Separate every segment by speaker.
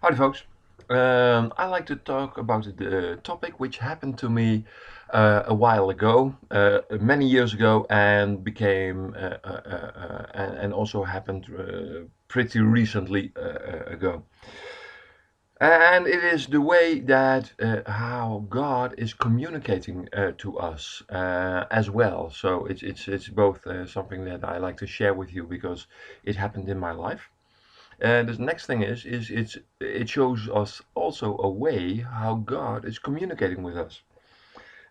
Speaker 1: Howdy, folks. I like to talk about the topic which happened to me a while ago, many years ago, and became and also happened pretty recently ago. And it is the way that how God is communicating to us as well. So it's both something that I like to share with you because it happened in my life. And the next thing it shows us also a way how God is communicating with us.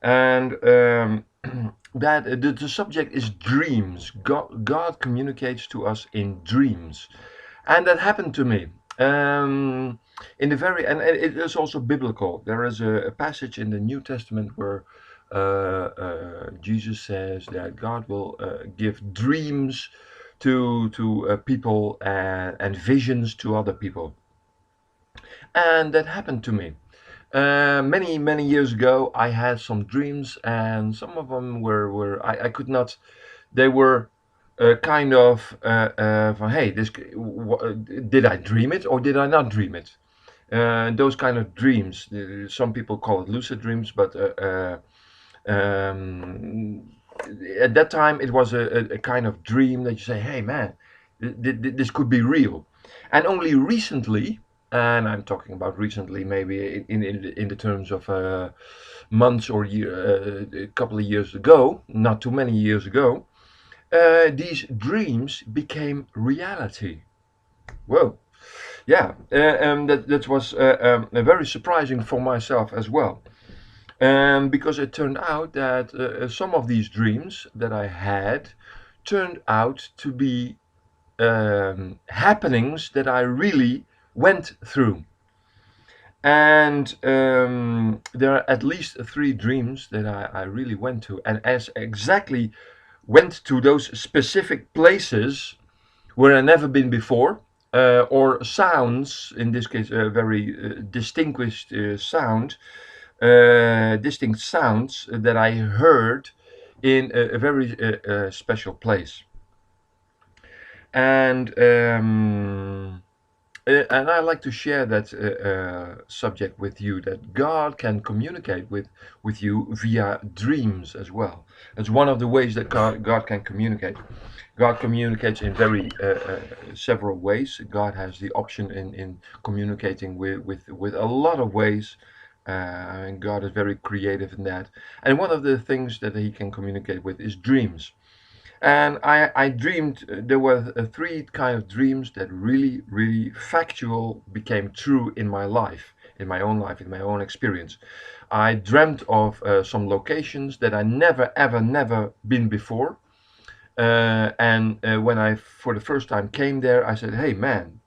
Speaker 1: And that the subject is dreams. God communicates to us in dreams, and that happened to me. In the very and it is also biblical. There is a passage in the New Testament where Jesus says that God will give dreams to people and visions to other people, and that happened to me. Many years ago, I had some dreams, and some of them were I could not. They were kind of hey, did I dream it or did I not dream it? Those kind of dreams. Some people call it lucid dreams, but um, at that time it was a kind of dream that you say, hey man, this could be real. And only recently, and I'm talking about recently, maybe in the terms of months or a couple of years ago, not too many years ago, these dreams became reality. Whoa, yeah, that was very surprising for myself as well. Because it turned out that some of these dreams that I had turned out to be happenings that I really went through. And there are at least three dreams that I really went to, and as exactly went to those specific places where I never been before, or sounds, in this case, a very distinguished distinct sounds that I heard in a very special place. And and I like to share that subject with you, that God can communicate with you via dreams as well. It's one of the ways that God can communicate. God communicates in very several ways. God has the option in communicating with a lot of ways. And God is very creative in that. And one of the things that He can communicate with is dreams. And I dreamed, there were three kind of dreams that really factual became true in my life, in my own life, in my own experience. I dreamt of some locations that I never been before. And when I, for the first time, came there, I said, hey man,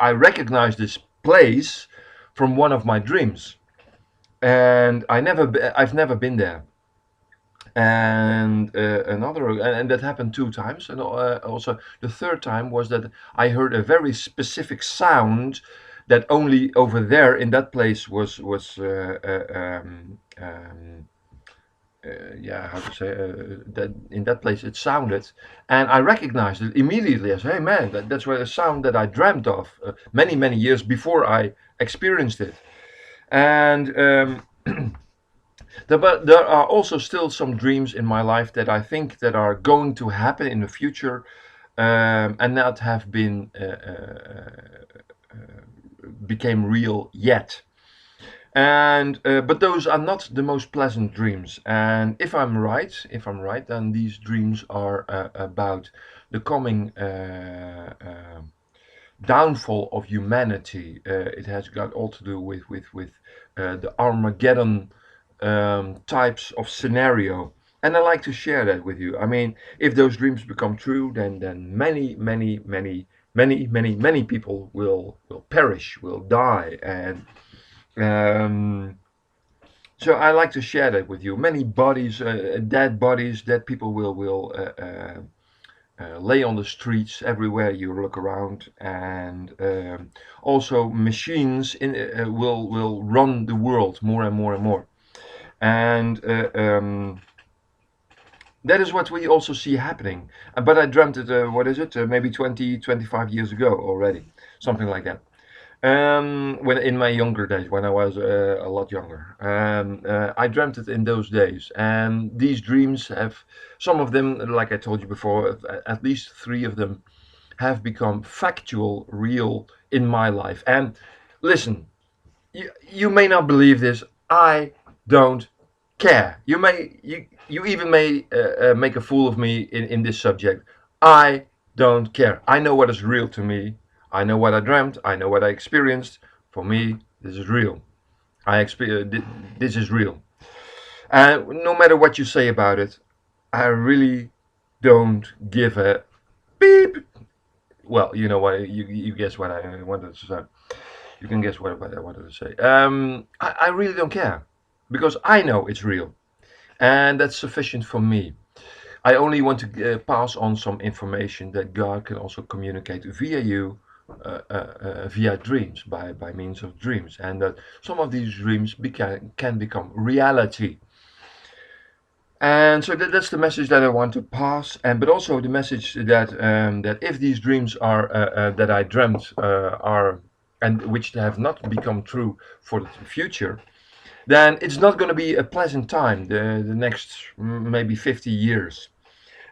Speaker 1: I recognize this place from one of my dreams. And I've never been there. And and that happened two times. And also the third time was that I heard a very specific sound that only over there in that place was yeah, how to say, that in that place it sounded, and I recognized it immediately as, hey man, that's where a sound that I dreamt of many years before I experienced it. And but there are also still some dreams in my life that I think that are going to happen in the future, and not have been became real yet. And but those are not the most pleasant dreams. And if I'm right, then these dreams are about the coming downfall of humanity. It has got all to do with the Armageddon types of scenario. And I like to share that with you. I mean, if those dreams become true, then many people will perish, will die, and um, so I like to share that with you. Many bodies, dead people will lay on the streets everywhere you look around, and also machines will run the world more and more and more. And that is what we also see happening. But I dreamt it, what is it, maybe 20, 25 years ago already, something like that. When in my younger days, when I was a lot younger, I dreamt it in those days, and these dreams have, some of them, like I told you before, at least three of them have become factual, real in my life. And listen, you may not believe this. I don't care. You even may make a fool of me in this subject. I don't care. I know what is real to me. I know what I dreamt. I know what I experienced. For me, this is real. This is real. And no matter what you say about it, I really don't give a beep. Well, you know what? You guess what I wanted to say. You can guess what I wanted to say. I really don't care because I know it's real, and that's sufficient for me. I only want to pass on some information that God can also communicate via you, via dreams, by means of dreams, and that some of these dreams can become reality. And so that's the message that I want to pass, and but also the message that if these dreams are that I dreamt are and which have not become true for the future, then it's not going to be a pleasant time. The next maybe 50 years,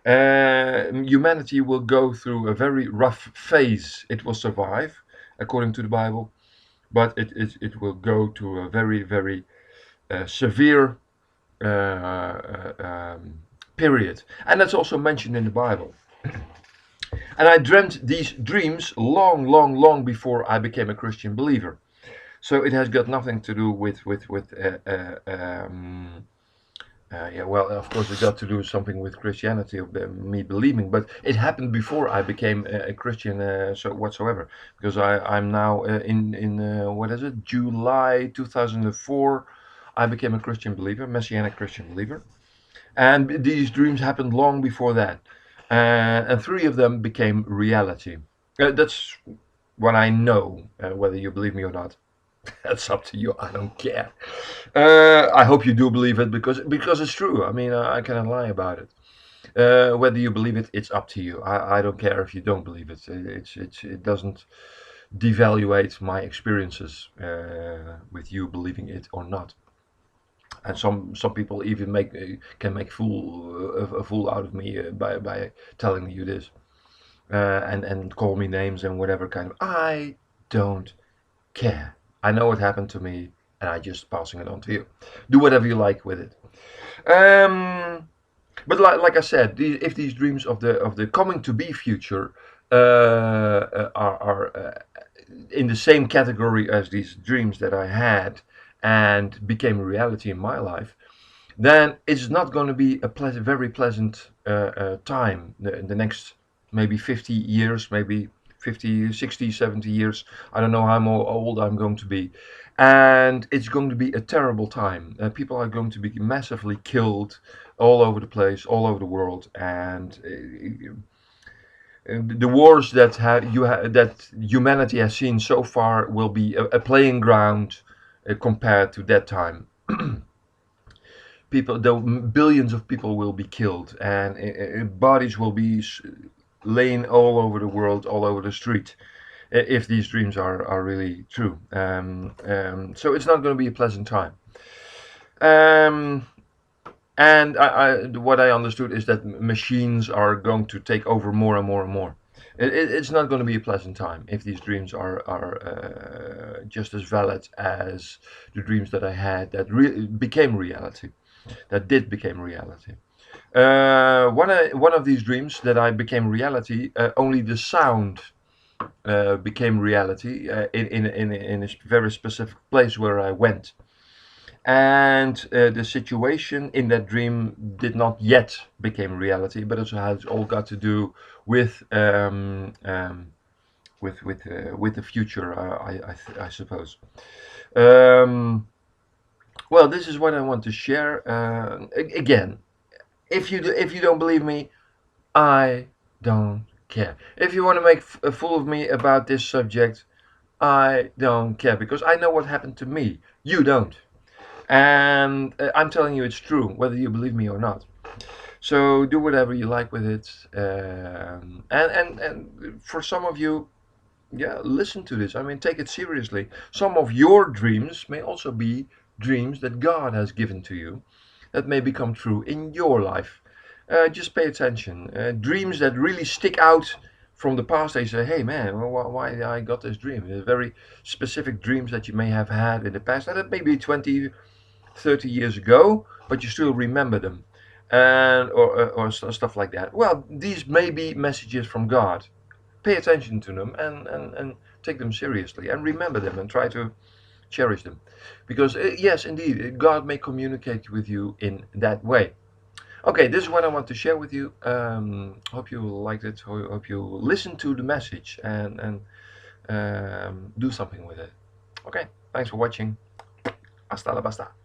Speaker 1: humanity will go through a very rough phase. It will survive, according to the Bible, but it will go to a very severe period, and that's also mentioned in the Bible. And I dreamt these dreams long before I became a Christian believer. So it has got nothing to do with yeah, well, of course, it got to do something with Christianity, of me believing, but it happened before I became a Christian, so whatsoever. Because I'm now in what is it, July 2004, I became a Christian believer, Messianic Christian believer, and these dreams happened long before that, and three of them became reality. That's what I know. Whether you believe me or not, that's up to you. I don't care. I hope you do believe it because it's true. I mean, I cannot lie about it. Whether you believe it, it's up to you. I don't care if you don't believe it. It doesn't devaluate my experiences with you believing it or not. And some people even can make a fool out of me by telling you this and call me names and whatever kind of. I don't care. I know what happened to me, and I just passing it on to you. Do whatever you like with it. Um, but like I said, if these dreams of the coming to be future are in the same category as these dreams that I had and became a reality in my life, then it's not going to be a very pleasant time. The next maybe 50 years, maybe 50, 60, 70 years. I don't know how old I'm going to be. And it's going to be a terrible time. People are going to be massively killed all over the place, all over the world. And the wars that humanity has seen so far will be a playing ground compared to that time. People, the billions of people will be killed, and bodies will be laying all over the world, all over the street, if these dreams are really true. So it's not going to be a pleasant time. Um, and what I understood is that machines are going to take over more and more and more. It's not going to be a pleasant time if these dreams are just as valid as the dreams that I had that became reality, that did became reality. One of these dreams that I became reality, only the sound became reality in a very specific place where I went. And the situation in that dream did not yet become reality, but it has all got to do with with the future, I suppose. Um, well, this is what I want to share. Again, if you don't believe me, I don't care. If you want to make a fool of me about this subject, I don't care because I know what happened to me. You don't. And I'm telling you it's true, whether you believe me or not. So do whatever you like with it. And for some of you, Yeah, listen to this. I mean, take it seriously. Some of your dreams may also be dreams that God has given to you that may become true in your life. Just pay attention. Dreams that really stick out from the past, they say, hey man, why I got this dream? They're very specific dreams that you may have had in the past, and it may be 20, 30 years ago, but you still remember them. And or stuff like that. Well, these may be messages from God. Pay attention to them and take them seriously and remember them and try to cherish them. Because, yes, indeed, God may communicate with you in that way. Okay, this is what I want to share with you. Hope you liked it. Hope you listen to the message and do something with it. Okay, thanks for watching. Hasta la basta.